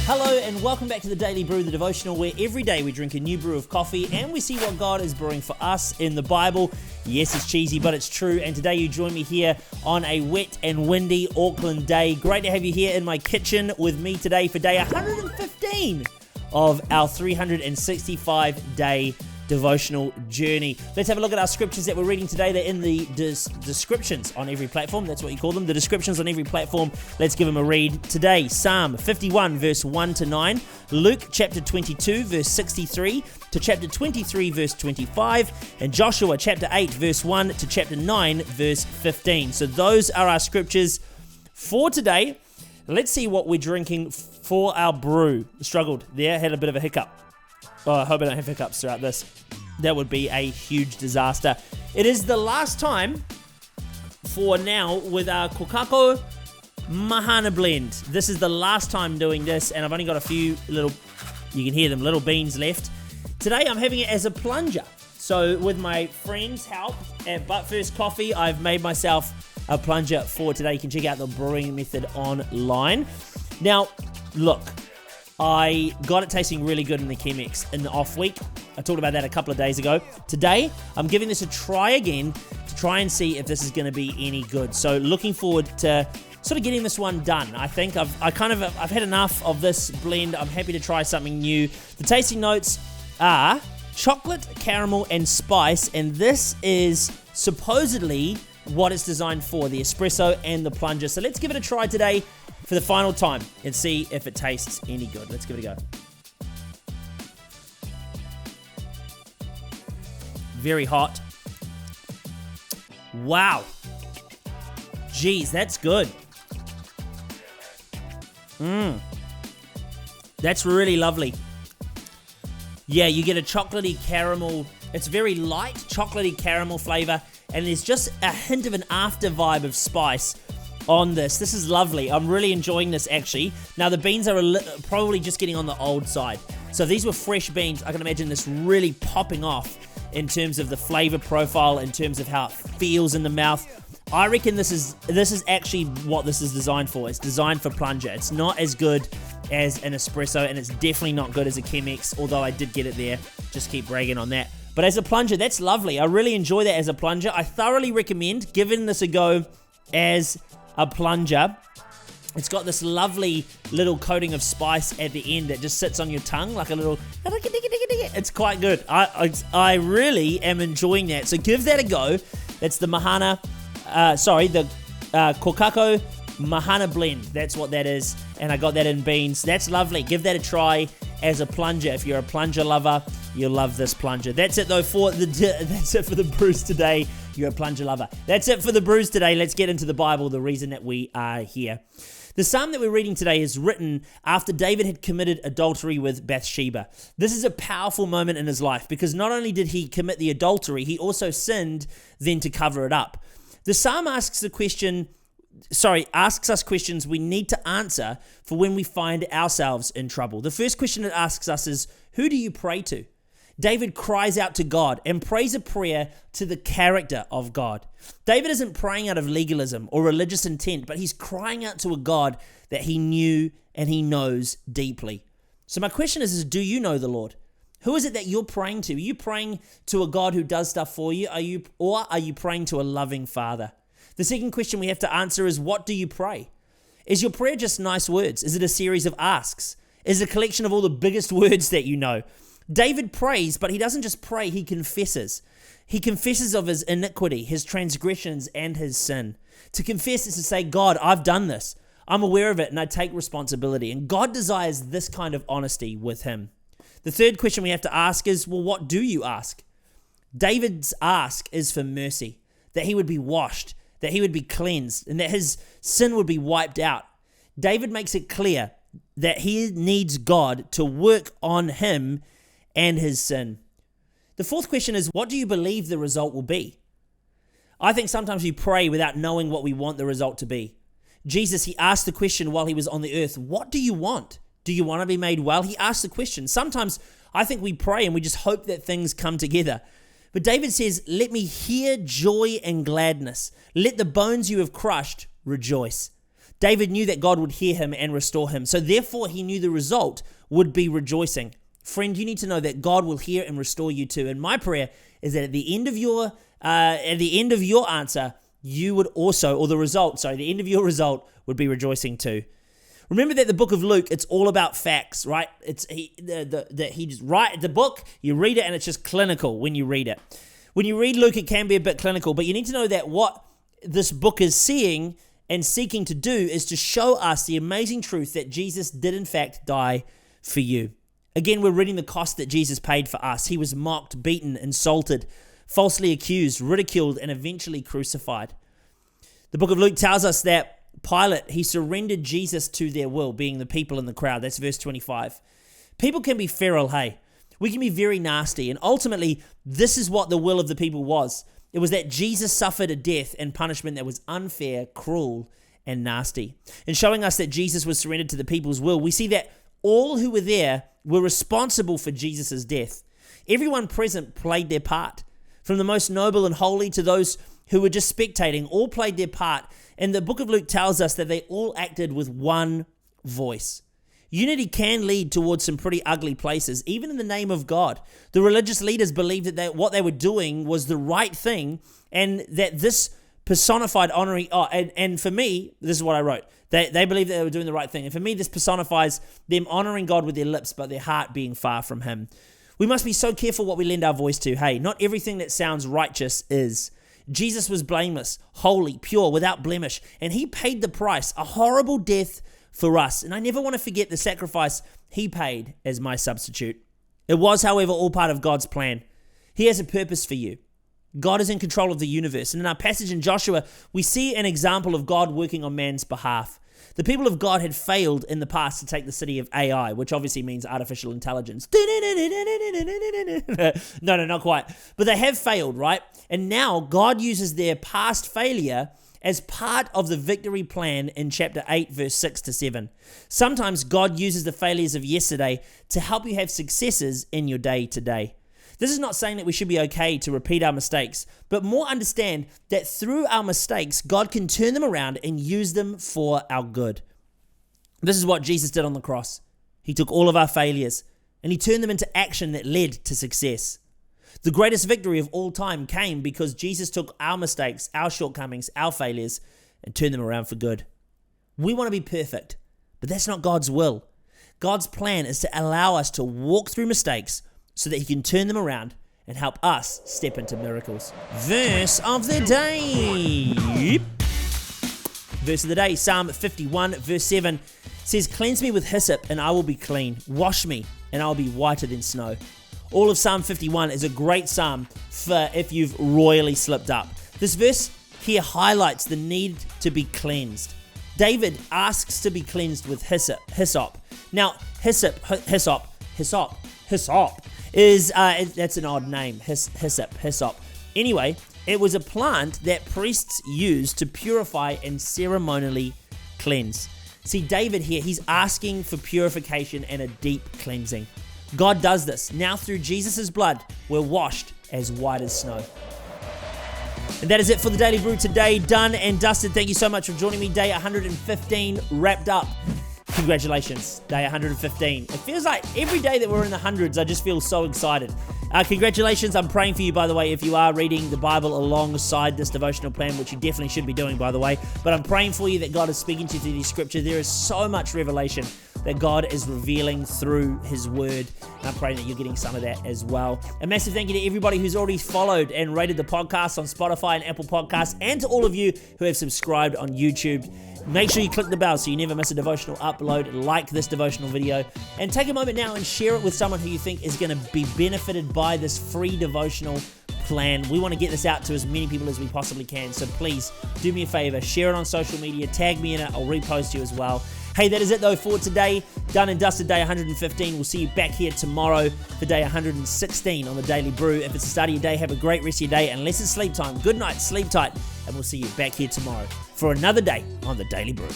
Hello and welcome back to the Daily Brew, the devotional, where every day we drink a new brew of coffee and we see what God is brewing for us in the Bible. Yes, it's cheesy, but it's true. And today you join me here on a wet and windy Auckland day. Great to have you here in my kitchen with me today for day 115 of our 365-day devotional journey. Let's have a look at our scriptures that we're reading today. They're in the descriptions on every platform. That's what you call them, the descriptions on every platform. Let's give them a read today. Psalm 51 verse 1 to 9, Luke chapter 22 verse 63 to chapter 23 verse 25, and Joshua chapter 8 verse 1 to chapter 9 verse 15. So those are our scriptures for today. Let's see what we're drinking for our brew. Struggled there, had a bit of a hiccup. Oh, I hope I don't have hiccups throughout this. That would be a huge disaster. It is the last time for now with our Kokako Mahana blend. This is the last time doing this, and I've only got a few little, you can hear them, little beans left. Today I'm having it as a plunger. So with my friend's help at But First Coffee, I've made myself a plunger for today. You can check out the brewing method online. Now, look, I got it tasting really good in the Chemex in the off week. I talked about that a couple of days ago. Today, I'm giving this a try again to try and see if this is going to be any good. So looking forward to sort of getting this one done. I think I've had enough of this blend. I'm happy to try something new. The tasting notes are chocolate, caramel, and spice, and this is supposedly what it's designed for, the espresso and the plunger. So let's give it a try today for the final time and see if it tastes any good. Let's give it a go. Very hot. Wow. Geez, that's good. That's really lovely. Yeah, you get a chocolatey caramel. It's very light, chocolatey caramel flavor, and there's just a hint of an after vibe of spice on this. This is lovely. I'm really enjoying this actually. Now the beans are probably just getting on the old side. So if these were fresh beans, I can imagine this really popping off in terms of the flavor profile, in terms of how it feels in the mouth. I reckon this is actually what this is designed for. It's designed for plunger. It's not as good as an espresso, and it's definitely not good as a Chemex, although I did get it there. Just keep bragging on that. But as a plunger, that's lovely. I really enjoy that as a plunger. I thoroughly recommend giving this a go as a plunger. It's got this lovely little coating of spice at the end that just sits on your tongue like a little. It's quite good. I really am enjoying that. So give that a go. It's the Kokako Mahana blend. That's what that is, and I got that in beans. That's lovely. Give that a try as a plunger. If you're a plunger lover, you'll love this plunger. That's it though for the brews today. You're a plunger lover. That's it for the brews today. Let's get into the Bible, the reason that we are here. The psalm that we're reading today is written after David had committed adultery with Bathsheba. This is a powerful moment in his life because not only did he commit the adultery, he also sinned then to cover it up. The psalm asks us questions we need to answer for when we find ourselves in trouble. The first question it asks us is, who do you pray to? David cries out to God and prays a prayer to the character of God. David isn't praying out of legalism or religious intent, but he's crying out to a God that he knew and he knows deeply. So my question is do you know the Lord? Who is it that you're praying to? Are you praying to a God who does stuff for you? Are you praying to a loving Father? The second question we have to answer is, what do you pray? Is your prayer just nice words? Is it a series of asks? Is it a collection of all the biggest words that you know? David prays, but he doesn't just pray, he confesses. He confesses of his iniquity, his transgressions, and his sin. To confess is to say, God, I've done this. I'm aware of it, and I take responsibility. And God desires this kind of honesty with him. The third question we have to ask is, well, what do you ask? David's ask is for mercy, that he would be washed, that he would be cleansed, and that his sin would be wiped out. David makes it clear that he needs God to work on him and his sin. The fourth question is, what do you believe the result will be? I think sometimes we pray without knowing what we want the result to be. Jesus, he asked the question while he was on the earth, what do you want? Do you want to be made well? He asked the question. Sometimes I think we pray and we just hope that things come together. But David says, let me hear joy and gladness. Let the bones you have crushed rejoice. David knew that God would hear him and restore him. So therefore, he knew the result would be rejoicing. Friend, you need to know that God will hear and restore you too. And my prayer is that at the end of your answer, you would also, or the end of your result would be rejoicing too. Remember that the book of Luke, it's all about facts, right? He just write the book, you read it, and it's just clinical when you read it. When you read Luke, it can be a bit clinical, but you need to know that what this book is seeing and seeking to do is to show us the amazing truth that Jesus did in fact die for you. Again, we're reading the cost that Jesus paid for us. He was mocked, beaten, insulted, falsely accused, ridiculed, and eventually crucified. The book of Luke tells us that Pilate, he surrendered Jesus to their will, being the people in the crowd. That's verse 25. People can be feral, hey. We can be very nasty, and ultimately, this is what the will of the people was. It was that Jesus suffered a death and punishment that was unfair, cruel, and nasty. In showing us that Jesus was surrendered to the people's will, we see that all who were there were responsible for Jesus' death. Everyone present played their part. From the most noble and holy to those who were just spectating, all played their part. And the book of Luke tells us that they all acted with one voice. Unity can lead towards some pretty ugly places, even in the name of God. The religious leaders believed that what they were doing was the right thing, and that this personified honoring, and for me, this is what I wrote. They believed that they were doing the right thing. And for me, this personifies them honoring God with their lips, but their heart being far from Him. We must be so careful what we lend our voice to. Hey, not everything that sounds righteous is. Jesus was blameless, holy, pure, without blemish, and He paid the price, a horrible death for us. And I never want to forget the sacrifice He paid as my substitute. It was, however, all part of God's plan. He has a purpose for you. God is in control of the universe. And in our passage in Joshua, we see an example of God working on man's behalf. The people of God had failed in the past to take the city of AI, which obviously means artificial intelligence. No, not quite. But they have failed, right? And now God uses their past failure as part of the victory plan in chapter 8, verse 6 to 7. Sometimes God uses the failures of yesterday to help you have successes in your day to day. This is not saying that we should be okay to repeat our mistakes, but more understand that through our mistakes, God can turn them around and use them for our good. This is what Jesus did on the cross. He took all of our failures and He turned them into action that led to success. The greatest victory of all time came because Jesus took our mistakes, our shortcomings, our failures, and turned them around for good. We want to be perfect, but that's not God's will. God's plan is to allow us to walk through mistakes so that He can turn them around and help us step into miracles. Verse of the day. Verse of the day, Psalm 51, verse 7 says, "Cleanse me with hyssop and I will be clean. Wash me and I will be whiter than snow." All of Psalm 51 is a great psalm for if you've royally slipped up. This verse here highlights the need to be cleansed. David asks to be cleansed with hyssop. Now, hyssop is, that's an odd name, hyssop. Anyway, it was a plant that priests used to purify and ceremonially cleanse. See, David here, he's asking for purification and a deep cleansing. God does this. Now through Jesus' blood, we're washed as white as snow. And that is it for the Daily Brew today. Done and dusted. Thank you so much for joining me. Day 115 wrapped up. Congratulations, day 115. It feels like every day that we're in the hundreds, I just feel so excited. Congratulations, I'm praying for you, by the way, if you are reading the Bible alongside this devotional plan, which you definitely should be doing, by the way. But I'm praying for you that God is speaking to you through these scriptures. There is so much revelation that God is revealing through His Word. And I'm praying that you're getting some of that as well. A massive thank you to everybody who's already followed and rated the podcast on Spotify and Apple Podcasts, and to all of you who have subscribed on YouTube. Make sure you click the bell so you never miss a devotional upload. Like this devotional video and take a moment now and share it with someone who you think is going to be benefited by this free devotional plan. We want to get this out to as many people as we possibly can. So please do me a favor, share it on social media, tag me in it, I'll repost you as well. Hey, that is it though for today. Done and dusted day 115. We'll see you back here tomorrow for day 116 on the Daily Brew. If it's the start of your day, have a great rest of your day. Unless it's sleep time, good night, sleep tight. And we'll see you back here tomorrow for another day on the Daily Brew.